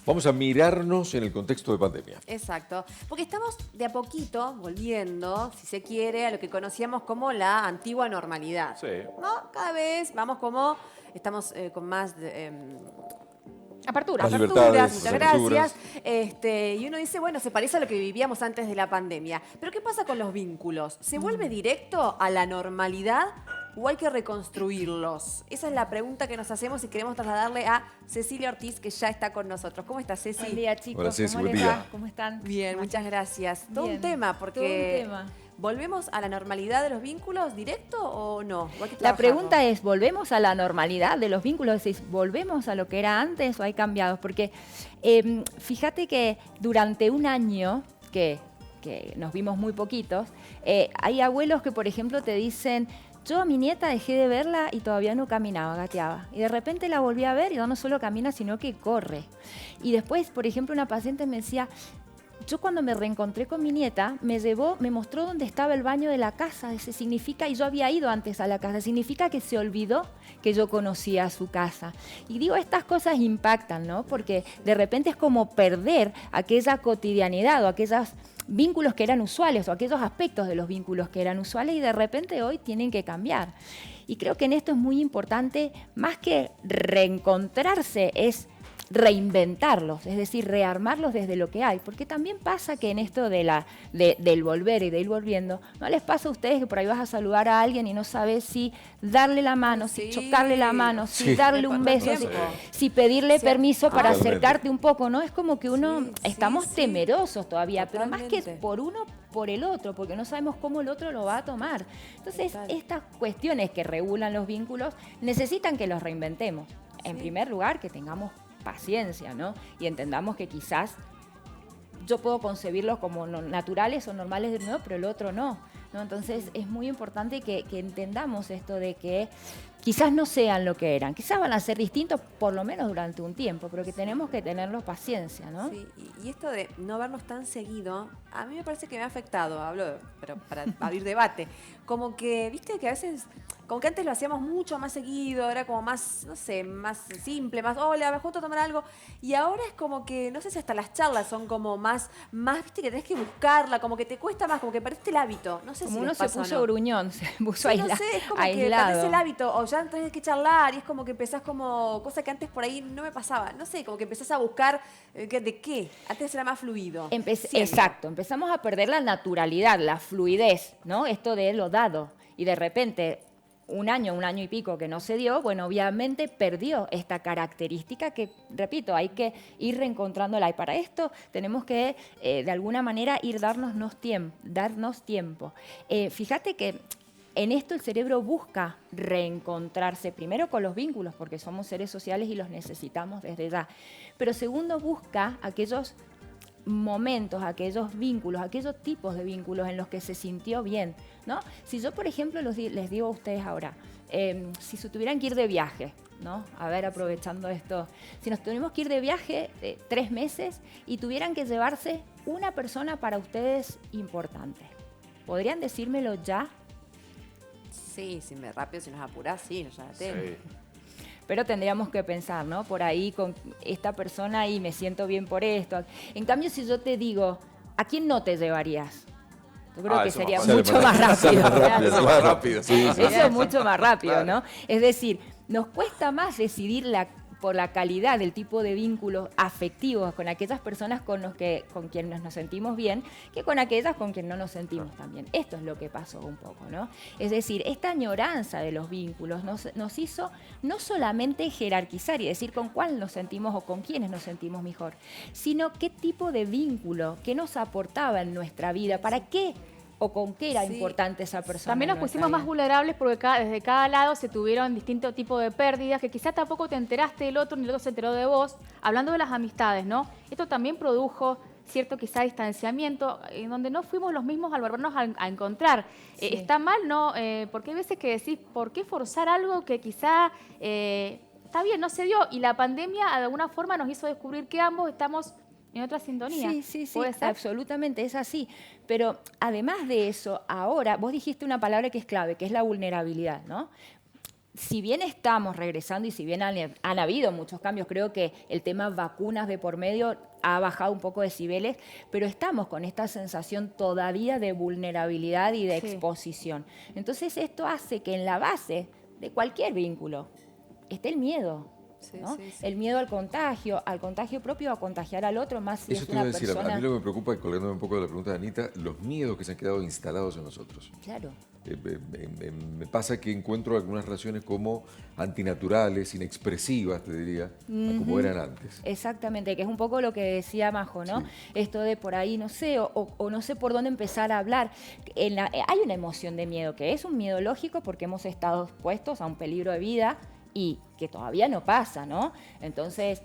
Vamos a mirarnos en el contexto de pandemia. Exacto, porque estamos de a poquito volviendo, si se quiere, a lo que conocíamos como la antigua normalidad. Sí. ¿No? Cada vez vamos como, estamos con más Más aperturas, libertades, muchas más gracias. aperturas. Y uno dice, bueno, se parece a lo que vivíamos antes de la pandemia. Pero ¿qué pasa con los vínculos? ¿Se vuelve directo a la normalidad o hay que reconstruirlos? Esa es la pregunta que nos hacemos y queremos trasladarle a Cecilia Ortiz, que ya está con nosotros. ¿Cómo estás, Ceci? Buen día, chicos. Hola, Ceci, ¿Cómo buen les día. va? ¿Cómo están? Bien, muchas gracias. Todo un Bien, tema, porque todo un tema. ¿volvemos a la normalidad de los vínculos directo o no? ¿O hay que La trabajarlo? pregunta es, ¿volvemos a la normalidad de los vínculos? Es decir, ¿volvemos a lo que era antes o hay cambiados? Porque fíjate que durante un año que nos vimos muy poquitos, hay abuelos que, por ejemplo, te dicen, yo a mi nieta dejé de verla y todavía no caminaba, gateaba. Y de repente la volví a ver y no solo camina, sino que corre. Y después, por ejemplo, una paciente me decía, yo cuando me reencontré con mi nieta, me mostró dónde estaba el baño de la casa. Ese significa, y yo había ido antes a la casa, significa que se olvidó que yo conocía su casa. Y digo, estas cosas impactan, ¿no? Porque de repente es como perder aquella cotidianidad o aquellos vínculos que eran usuales o aquellos aspectos de los vínculos que eran usuales y de repente hoy tienen que cambiar. Y creo que en esto es muy importante, más que reencontrarse, es reinventarlos, es decir, rearmarlos desde lo que hay, porque también pasa que en esto del volver y de ir volviendo, ¿no les pasa a ustedes que por ahí vas a saludar a alguien y no sabes si darle la mano, si chocarle la mano, si darle un beso, si pedirle permiso para acercarte un poco, ¿no? Es como que uno, estamos temerosos todavía, pero más que por uno, por el otro, porque no sabemos cómo el otro lo va a tomar. Entonces, estas cuestiones que regulan los vínculos necesitan que los reinventemos. En primer lugar, que tengamos paciencia, ¿no? Y entendamos que quizás yo puedo concebirlos como naturales o normales de nuevo, pero el otro no, ¿no? Entonces es muy importante que entendamos esto de que quizás no sean lo que eran, quizás van a ser distintos por lo menos durante un tiempo, pero que tenemos que tenerlos paciencia, ¿no? Sí, y esto de no vernos tan seguido, a mí me parece que me ha afectado, hablo, pero para abrir debate, como que, viste, que a veces, como que antes lo hacíamos mucho más seguido, era como más, no sé, más simple, más, hola, me junto a tomar algo, y ahora es como que, no sé si hasta las charlas son como más, viste, que tenés que buscarla, como que te cuesta más, como que perdiste el hábito, no sé como si uno les se pasa puso o no. gruñón, se puso Sí, no sé, es como que perdés el hábito, o ya tenés que charlar, y es como que empezás como, cosa que antes por ahí no me pasaba, no sé, como que empezás a buscar, ¿de qué? Antes era más fluido. Exacto, empezamos a perder la naturalidad, la fluidez, ¿no? Esto de lo dado. Y de repente, un año y pico que no se dio, bueno, obviamente perdió esta característica que, repito, hay que ir reencontrándola. Y para esto tenemos que, de alguna manera, darnos tiempo. Fíjate que en esto el cerebro busca reencontrarse, primero con los vínculos, porque somos seres sociales y los necesitamos desde ya. Pero segundo, busca aquellos momentos, aquellos vínculos, aquellos tipos de vínculos en los que se sintió bien, ¿no? Si yo, por ejemplo, les digo a ustedes ahora, si se tuvieran que ir de viaje, ¿no? A ver, aprovechando esto, si nos tuvimos que ir de viaje 3 meses y tuvieran que llevarse una persona para ustedes importante, ¿podrían decírmelo ya? Sí, rápido, si nos apurás, sí, ya la tengo. Sí. Pero tendríamos que pensar, ¿no? Por ahí con esta persona y me siento bien por esto. En cambio, si yo te digo, ¿a quién no te llevarías? Yo creo que eso sería más fácil. mucho más rápido. Eso más rápido, sí, sí. Eso es mucho más rápido, ¿no? Es decir, nos cuesta más decidir por la calidad del tipo de vínculos afectivos con aquellas personas con quienes nos sentimos bien que con aquellas con quienes no nos sentimos tan bien. Esto es lo que pasó un poco, ¿no? Es decir, esta añoranza de los vínculos nos hizo no solamente jerarquizar y decir con cuál nos sentimos o con quiénes nos sentimos mejor, sino qué tipo de vínculo, qué nos aportaba en nuestra vida, para qué o con qué era importante esa persona. También nos pusimos más vulnerables porque desde cada lado se tuvieron distintos tipos de pérdidas que quizá tampoco te enteraste del otro ni el otro se enteró de vos. Hablando de las amistades, ¿no? Esto también produjo cierto quizá distanciamiento en donde no fuimos los mismos al volvernos a encontrar. Está mal, ¿no? Porque hay veces que decís, ¿por qué forzar algo que quizá está bien, no se dio? Y la pandemia de alguna forma nos hizo descubrir que ambos estamos en otra sintonía. Sí, absolutamente, es así. Pero además de eso, ahora, vos dijiste una palabra que es clave, que es la vulnerabilidad, ¿no? si bien estamos regresando y si bien han habido muchos cambios, creo que el tema vacunas de por medio ha bajado un poco decibeles, pero estamos con esta sensación todavía de vulnerabilidad y de exposición. Entonces esto hace que en la base de cualquier vínculo esté el miedo. ¿No? El miedo al contagio propio, a contagiar al otro, más si Eso es te una iba a decir, persona... a mí lo que me preocupa, colgándome un poco de la pregunta de Anita, los miedos que se han quedado instalados en nosotros. Claro. Me pasa que encuentro algunas relaciones como antinaturales, inexpresivas, te diría, a como eran antes. Exactamente, que es un poco lo que decía Majo, ¿no? Sí. Esto de por ahí, no sé, o no sé por dónde empezar a hablar. Hay una emoción de miedo, que es un miedo lógico porque hemos estado expuestos a un peligro de vida y que todavía no pasa, ¿no? Entonces,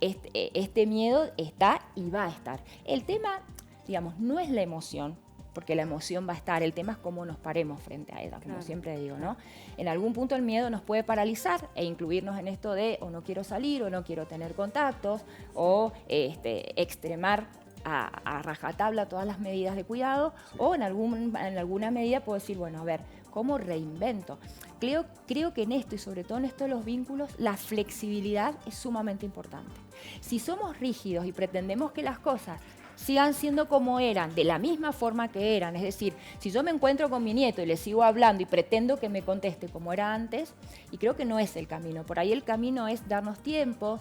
este miedo está y va a estar. El tema, digamos, no es la emoción, porque la emoción va a estar, el tema es cómo nos paremos frente a ella, como siempre digo, ¿no? En algún punto el miedo nos puede paralizar e incluirnos en esto de o no quiero salir, o no quiero tener contactos, o extremar a rajatabla todas las medidas de cuidado, o en alguna medida puedo decir, bueno, a ver, ¿cómo reinvento? Creo que en esto, y sobre todo en esto de los vínculos, la flexibilidad es sumamente importante. Si somos rígidos y pretendemos que las cosas sigan siendo como eran, de la misma forma que eran, es decir, si yo me encuentro con mi nieto y le sigo hablando y pretendo que me conteste como era antes, y creo que no es el camino. Por ahí el camino es darnos tiempos,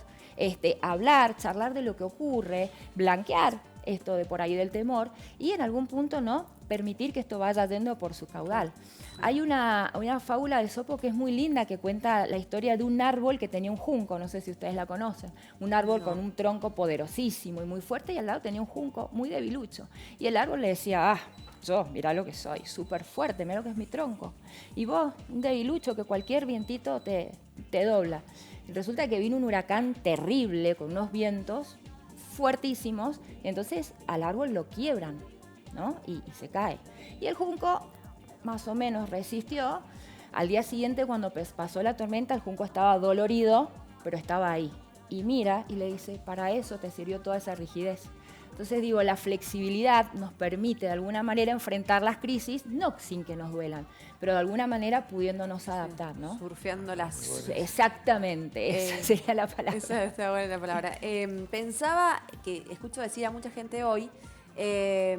hablar, charlar de lo que ocurre, blanquear esto de por ahí del temor y en algún punto no permitir que esto vaya yendo por su caudal. Hay una fábula de Esopo que es muy linda, que cuenta la historia de un árbol que tenía un junco, no sé si ustedes la conocen, un árbol con un tronco poderosísimo y muy fuerte, y al lado tenía un junco muy debilucho. Y el árbol le decía, yo, mirá lo que soy, súper fuerte, mirá lo que es mi tronco. Y vos, un debilucho que cualquier vientito te dobla. Y resulta que vino un huracán terrible con unos vientos fuertísimos, y entonces al árbol lo quiebran, ¿no? Y se cae. Y el junco más o menos resistió. Al día siguiente, cuando pasó la tormenta, el junco estaba dolorido, pero estaba ahí. Y mira y le dice, para eso te sirvió toda esa rigidez. Entonces digo, la flexibilidad nos permite de alguna manera enfrentar las crisis, no sin que nos duelan, pero de alguna manera pudiéndonos adaptar, ¿no? Surfeándolas. Exactamente, esa sería la palabra. Esa está buena la palabra. Pensaba que escucho decir a mucha gente hoy, ya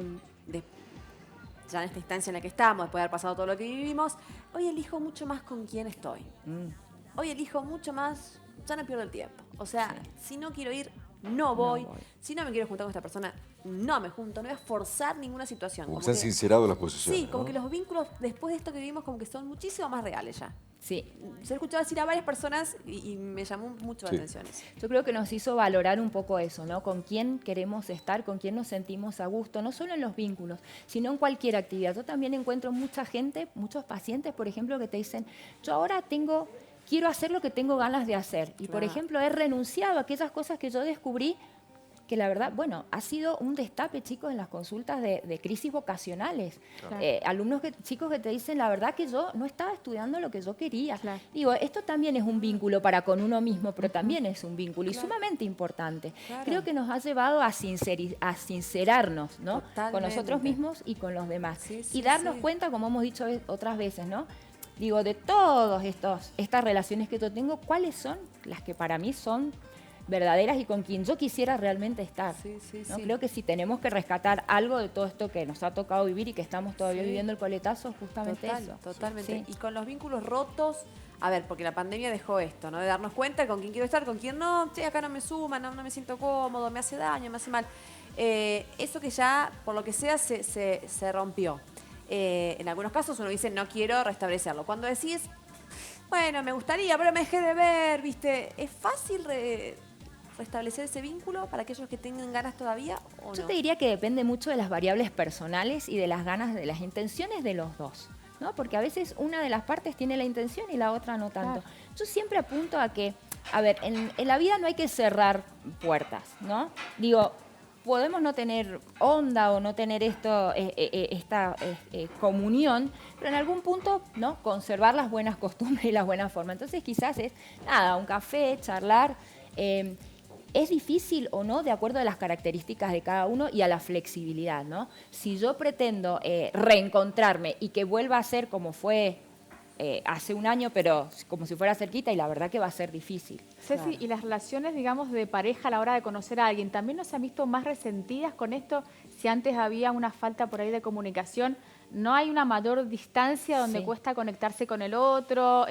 en esta instancia en la que estamos, después de haber pasado todo lo que vivimos, hoy elijo mucho más con quién estoy. Hoy elijo mucho más, ya no pierdo el tiempo. O sea, si no quiero ir, no voy. Si no me quiero juntar con esta persona, no me junto. No voy a forzar ninguna situación. Como que se han sincerado las posiciones. Sí, como ¿no? que los vínculos después de esto que vivimos como que son muchísimo más reales ya. Sí. Se ha escuchado decir a varias personas y me llamó mucho la atención eso. Yo creo que nos hizo valorar un poco eso, ¿no? Con quién queremos estar, con quién nos sentimos a gusto, no solo en los vínculos, sino en cualquier actividad. Yo también encuentro mucha gente, muchos pacientes, por ejemplo, que te dicen, yo ahora quiero hacer lo que tengo ganas de hacer. Y, por ejemplo, he renunciado a aquellas cosas que yo descubrí que la verdad, bueno, ha sido un destape, chicos, en las consultas de crisis vocacionales. Claro. Chicos que te dicen, la verdad que yo no estaba estudiando lo que yo quería. Claro. Digo, esto también es un vínculo para con uno mismo, pero también es un vínculo y sumamente importante. Claro. Creo que nos ha llevado a sincerarnos, ¿no? Totalmente. Con nosotros mismos y con los demás. Sí, y darnos cuenta, como hemos dicho otras veces, ¿no? Digo, de todas estas relaciones que yo tengo, ¿cuáles son las que para mí son verdaderas y con quien yo quisiera realmente estar? ¿No? Creo que si tenemos que rescatar algo de todo esto que nos ha tocado vivir y que estamos todavía viviendo el coletazo, justamente eso. Totalmente. Sí. Y con los vínculos rotos, a ver, porque la pandemia dejó esto, ¿no? De darnos cuenta con quién quiero estar, con quién no, che, acá no me suma, no me siento cómodo, me hace daño, me hace mal. Eso que ya, por lo que sea, se rompió. En algunos casos uno dice, no quiero restablecerlo. Cuando decís, bueno, me gustaría, pero me dejé de ver, ¿viste? ¿Es fácil restablecer ese vínculo para aquellos que tengan ganas todavía o no? Yo te diría que depende mucho de las variables personales y de las ganas, de las intenciones de los dos, ¿no? Porque a veces una de las partes tiene la intención y la otra no tanto. Claro. Yo siempre apunto a que, a ver, en la vida no hay que cerrar puertas, ¿no? Digo, podemos no tener onda o no tener esta comunión, pero en algún punto, ¿no? Conservar las buenas costumbres y las buenas formas. Entonces quizás es, un café, charlar. Es difícil o no, de acuerdo a las características de cada uno y a la flexibilidad, ¿no? Si yo pretendo reencontrarme y que vuelva a ser como fue hace un año, pero como si fuera cerquita, y la verdad que va a ser difícil. Ceci, Claro. y las relaciones, digamos, de pareja a la hora de conocer a alguien, ¿también no se han visto más resentidas con esto? Si antes había una falta por ahí de comunicación, ¿no hay una mayor distancia donde Sí. cuesta conectarse con el otro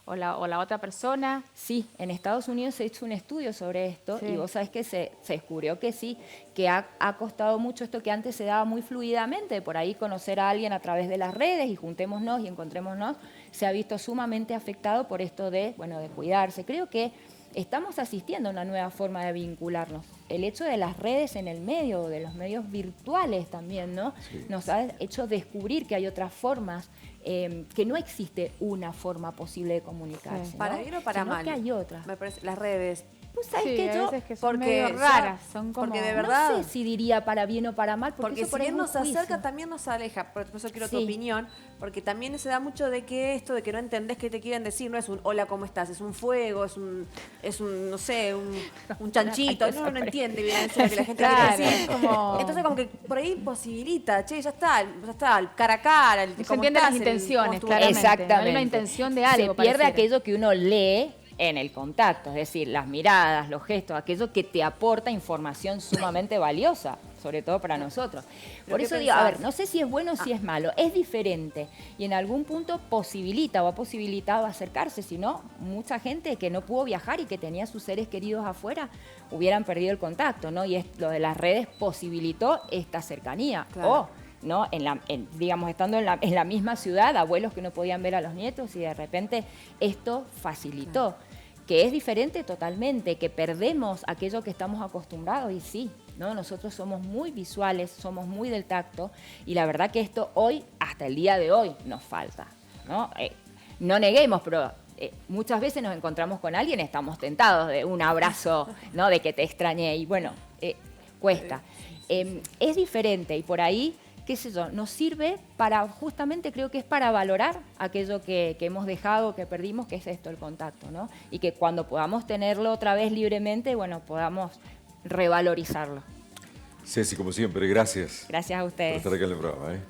o la otra persona? Sí, en Estados Unidos se ha hecho un estudio sobre esto Sí. y vos sabés que se descubrió que sí, que ha costado mucho esto que antes se daba muy fluidamente, por ahí conocer a alguien a través de las redes y juntémonos y encontrémonos, se ha visto sumamente afectado por esto de cuidarse. Creo que estamos asistiendo a una nueva forma de vincularnos. El hecho de las redes en el medio, de los medios virtuales también, ¿no? Sí. Nos ha hecho descubrir que hay otras formas, que no existe una forma posible de comunicarse. Sí. ¿no? Para bien o para Sino mal. que hay otras. Me parece, las redes. Pues sabes Sí, que a yo veces que son porque medio ya- raras, son como... porque de verdad- no sé si diría para bien o para mal, porque Porque eso si por ahí bien es un nos acerca, juicio. también nos aleja. Por eso quiero tu Sí. opinión, porque también se da mucho de que esto de que no entendés qué te quieren decir, no es un hola, ¿cómo estás? Es un fuego, es un no sé, un chanchito. Ay, qué No sorpresa. entiende bien eso lo que la gente Claro, quiere decir. es como- Entonces como que por ahí posibilita, che, ya está, el cara a cara, el Se cómo entienden las estás, el intenciones, cómo estuvo- claramente. Exactamente. No hay una intención de algo, Se pierde pareciera. aquello que uno lee en el contacto, es decir, las miradas, los gestos, aquello que te aporta información sumamente valiosa, sobre todo para nosotros. Por ¿qué eso digo, a ver, pensás? no sé si es bueno o si es malo, es diferente y en algún punto posibilita o ha posibilitado acercarse, si no, mucha gente que no pudo viajar y que tenía sus seres queridos afuera hubieran perdido el contacto, ¿no? Y lo de las redes posibilitó esta cercanía. Claro. O ¿no? Digamos, estando en la misma ciudad, abuelos que no podían ver a los nietos y de repente esto facilitó. Que es diferente totalmente, que perdemos aquello que estamos acostumbrados y sí, ¿no? Nosotros somos muy visuales, somos muy del tacto y la verdad que esto hoy, hasta el día de hoy, nos falta, ¿no? No neguemos, pero muchas veces nos encontramos con alguien, estamos tentados de un abrazo, ¿no? De que te extrañé y bueno, cuesta. Es diferente y por ahí, qué sé yo, nos sirve para, justamente creo que es para valorar aquello que hemos dejado, que perdimos, que es esto, el contacto, ¿no? Y que cuando podamos tenerlo otra vez libremente, bueno, podamos revalorizarlo. Ceci, como siempre, gracias Gracias a por ustedes. estar acá en el programa.